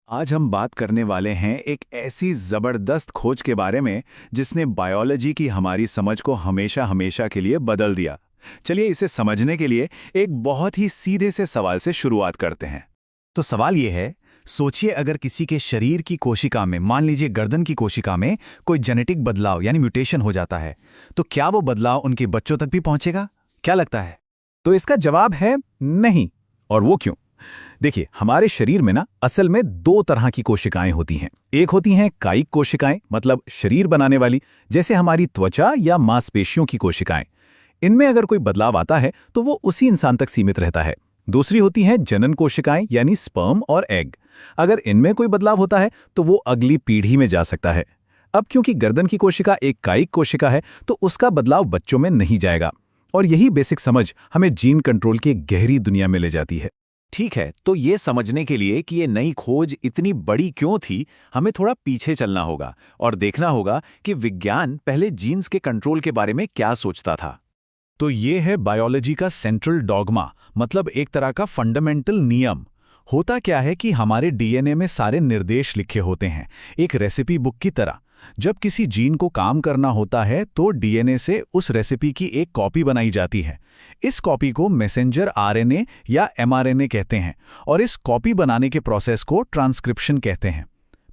आज हम बात करने वाले हैं एक ऐसी जबरदस्त खोज के बारे में जिसने बायोलॉजी की हमारी समझ को हमेशा हमेशा के लिए बदल दिया। चलिए इसे समझने के लिए एक बहुत ही सीधे से सवाल से शुरुआत करते हैं। तो सवाल ये है, सोचिए अगर किसी के शरीर की कोशिका में, मान लीजिए गर्दन की कोशिका में कोई जेनेटिक बदलाव यानी म्यूटेशन हो जाता है, तो क्या वो बदलाव उनके बच्चों तक भी पहुंचेगा? क्या लगता है? तो इसका जवाब है नहीं। और वो क्यों? देखिए, हमारे शरीर में ना असल में दो तरह की कोशिकाएं होती हैं। एक होती हैं कायिक कोशिकाएं, मतलब शरीर बनाने वाली, जैसे हमारी त्वचा या मांसपेशियों की कोशिकाएं। इनमें अगर कोई बदलाव आता है तो वो उसी इंसान तक सीमित रहता है। दूसरी होती हैं जनन कोशिकाएं, यानी स्पर्म और एग। अगर इनमें कोई बदलाव होता है तो वो अगली पीढ़ी में जा सकता है। अब क्योंकि गर्दन की कोशिका एक कायिक कोशिका है तो उसका बदलाव बच्चों में नहीं जाएगा। और यही बेसिक समझ हमें जीन कंट्रोल की एक गहरी दुनिया में ले जाती है। ठीक है, तो ये समझने के लिए कि ये नई खोज इतनी बड़ी क्यों थी, हमें थोड़ा पीछे चलना होगा और देखना होगा कि विज्ञान पहले जीन्स के कंट्रोल के बारे में क्या सोचता था। तो ये है बायोलॉजी का सेंट्रल डॉगमा, मतलब एक तरह का फंडामेंटल नियम। होता क्या है कि हमारे डीएनए में सारे निर्देश लिखे होते हैं, एक रेसिपी बुक की तरह। जब किसी जीन को काम करना होता है तो डीएनए से उस रेसिपी की एक कॉपी बनाई जाती है। इस कॉपी को मैसेंजर आरएनए या एमआरएनए कहते हैं और इस कॉपी बनाने के प्रोसेस को ट्रांसक्रिप्शन कहते हैं।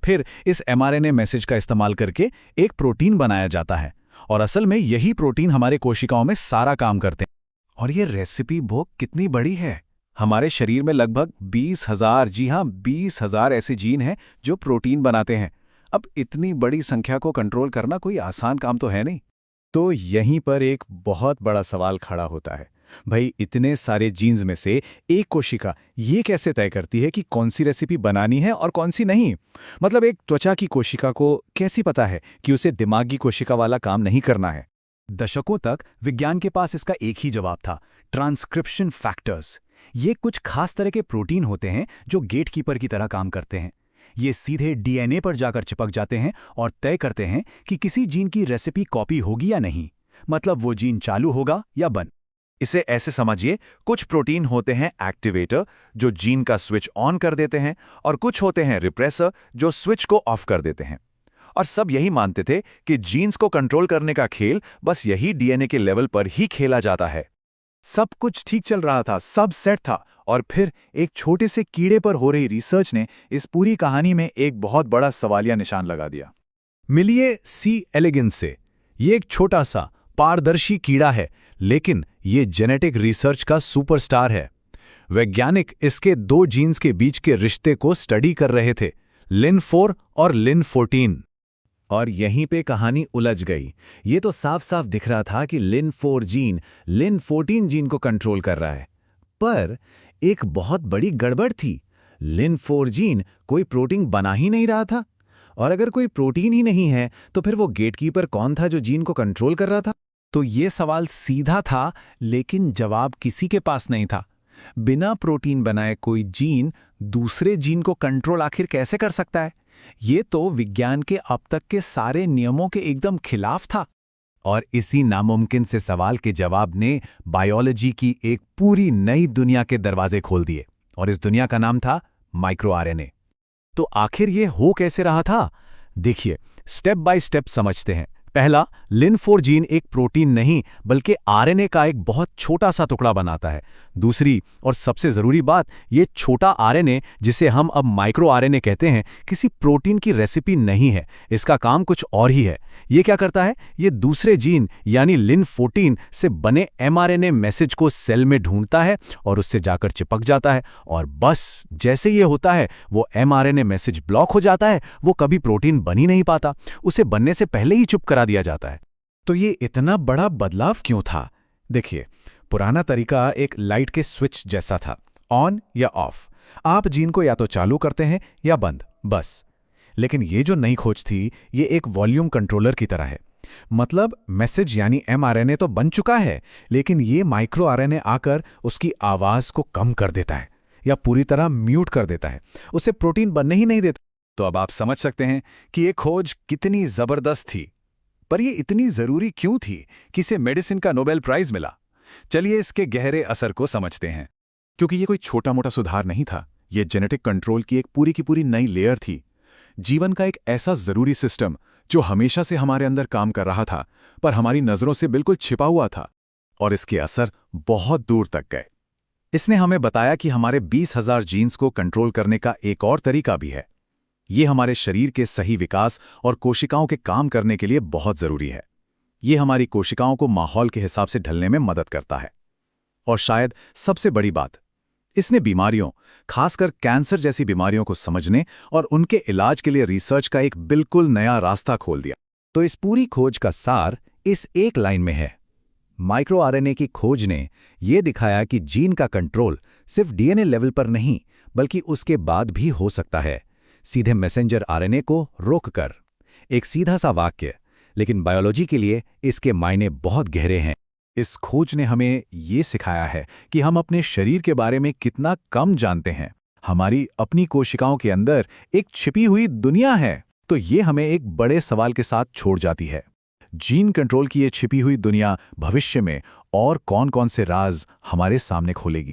फिर इस एमआरएनए मैसेज का इस्तेमाल करके एक प्रोटीन बनाया जाता है और असल में यही प्रोटीन हमारे कोशिकाओं में सारा काम करते हैं। और ये रेसिपी बुक कितनी बड़ी है? हमारे शरीर में लगभग 20,000, जी हाँ 20,000 ऐसे जीन हैं जो प्रोटीन बनाते हैं। अब इतनी बड़ी संख्या को कंट्रोल करना कोई आसान काम तो है नहीं। तो यहीं पर एक बहुत बड़ा सवाल खड़ा होता है, भाई इतने सारे जीन्स में से एक कोशिका ये कैसे तय करती है कि कौन सी रेसिपी बनानी है और कौन सी नहीं? मतलब एक त्वचा की कोशिका को कैसी पता है कि उसे दिमागी कोशिका वाला काम नहीं करना है? दशकों तक विज्ञान के पास इसका एक ही जवाब था, ट्रांसक्रिप्शन फैक्टर्स। ये कुछ खास तरह के प्रोटीन होते हैं जो गेटकीपर की तरह काम करते हैं। ये सीधे डीएनए पर जाकर चिपक जाते हैं और तय करते हैं कि किसी जीन की रेसिपी कॉपी होगी या नहीं, मतलब वो जीन चालू होगा या बंद। इसे ऐसे समझिए, कुछ प्रोटीन होते हैं एक्टिवेटर जो जीन का स्विच ऑन कर देते हैं और कुछ होते हैं रिप्रेसर जो स्विच को ऑफ कर देते हैं। और सब यही मानते थे कि जीन्स को कंट्रोल करने का खेल बस यही डीएनए के लेवल पर ही खेला जाता है। सब कुछ ठीक चल रहा था, सब सेट था, और फिर एक छोटे से कीड़े पर हो रही रिसर्च ने इस पूरी कहानी में एक बहुत बड़ा सवालिया निशान लगा दिया। मिलिए सी एलिगेंस से। ये एक छोटा सा पारदर्शी कीड़ा है, लेकिन ये जेनेटिक रिसर्च का सुपरस्टार है। वैज्ञानिक इसके दो जीन्स के बीच के रिश्ते को स्टडी कर रहे थे, लिन4 और लिन14। और यहीं पे कहानी उलझ गई। ये तो साफ साफ दिख रहा था कि लिन4 जीन लिन14 जीन को कंट्रोल कर रहा है, पर एक बहुत बड़ी गड़बड़ थी। लिन4 जीन कोई प्रोटीन बना ही नहीं रहा था, और अगर कोई प्रोटीन ही नहीं है तो फिर वो गेटकीपर कौन था जो जीन को कंट्रोल कर रहा था? तो ये सवाल सीधा था, लेकिन जवाब किसी के पास नहीं था। बिना प्रोटीन बनाए कोई जीन दूसरे जीन को कंट्रोल आखिर कैसे कर सकता है? ये तो विज्ञान के अब तक के सारे नियमों के एकदम खिलाफ था। और इसी नामुमकिन से सवाल के जवाब ने बायोलॉजी की एक पूरी नई दुनिया के दरवाजे खोल दिए, और इस दुनिया का नाम था माइक्रो आरएनए। तो आखिर ये हो कैसे रहा था? देखिए, स्टेप बाय स्टेप समझते हैं। पहला, लिन4 जीन एक प्रोटीन नहीं बल्कि आरएनए का एक बहुत छोटा सा टुकड़ा बनाता है। दूसरी और सबसे जरूरी बात, ये छोटा आरएनए, जिसे हम अब माइक्रो आरएनए कहते हैं, किसी प्रोटीन की रेसिपी नहीं है। इसका काम कुछ और ही है। ये क्या करता है? ये दूसरे जीन यानी लिन14 से बने एमआरएनए मैसेज को सेल में ढूंढता है और उससे जाकर चिपक जाता है, और बस जैसे ये होता है वो एमआरएनए मैसेज ब्लॉक हो जाता है। वो कभी प्रोटीन बन ही नहीं पाता, उसे बनने से पहले ही चुप करा दिया जाता है। तो ये इतना बड़ा बदलाव क्यों था? देखिए, पुराना तरीका एक लाइट के स्विच जैसा था, ऑन या ऑफ। आप जीन को या तो चालू करते हैं या बंद, बस। लेकिन ये जो नई खोज थी, ये एक वॉल्यूम कंट्रोलर की तरह है। मतलब मैसेज यानी एमआरएनए तो बन चुका है, लेकिन ये माइक्रो आरएनए आकर उसकी आवाज को कम कर देता है या पूरी तरह म्यूट कर देता है, उसे प्रोटीन बनने ही नहीं देता। तो अब आप समझ सकते हैं कि ये खोज कितनी जबरदस्त थी। पर ये इतनी जरूरी क्यों थी कि इसे मेडिसिन का नोबेल प्राइज मिला? चलिए इसके गहरे असर को समझते हैं। क्योंकि ये कोई छोटा मोटा सुधार नहीं था, ये जेनेटिक कंट्रोल की एक पूरी नई लेयर थी। जीवन का एक ऐसा जरूरी सिस्टम जो हमेशा से हमारे अंदर काम कर रहा था, पर हमारी नजरों से बिल्कुल छिपा हुआ था। और इसके असर बहुत दूर तक गए। इसने हमें बताया कि हमारे 20,000 जीन्स को कंट्रोल करने का एक और तरीका भी है। ये हमारे शरीर के सही विकास और कोशिकाओं के काम करने के लिए बहुत जरूरी है। ये हमारी कोशिकाओं को माहौल के हिसाब से ढलने में मदद करता है। और शायद सबसे बड़ी बात, इसने बीमारियों, खासकर कैंसर जैसी बीमारियों को समझने और उनके इलाज के लिए रिसर्च का एक बिल्कुल नया रास्ता खोल दिया। तो इस पूरी खोज का सार इस एक लाइन में है। माइक्रो आरएनए की खोज ने यह दिखाया कि जीन का कंट्रोल सिर्फ डीएनए लेवल पर नहीं, बल्कि उसके बाद भी हो सकता है, सीधे मैसेंजर आरएनए को रोककर। एक सीधा सा वाक्य, लेकिन बायोलॉजी के लिए इसके मायने बहुत गहरे हैं। इस खोज ने हमें ये सिखाया है कि हम अपने शरीर के बारे में कितना कम जानते हैं। हमारी अपनी कोशिकाओं के अंदर एक छिपी हुई दुनिया है। तो ये हमें एक बड़े सवाल के साथ छोड़ जाती है। जीन कंट्रोल की ये छिपी हुई दुनिया भविष्य में और कौन-कौन से राज हमारे सामने खोलेगी।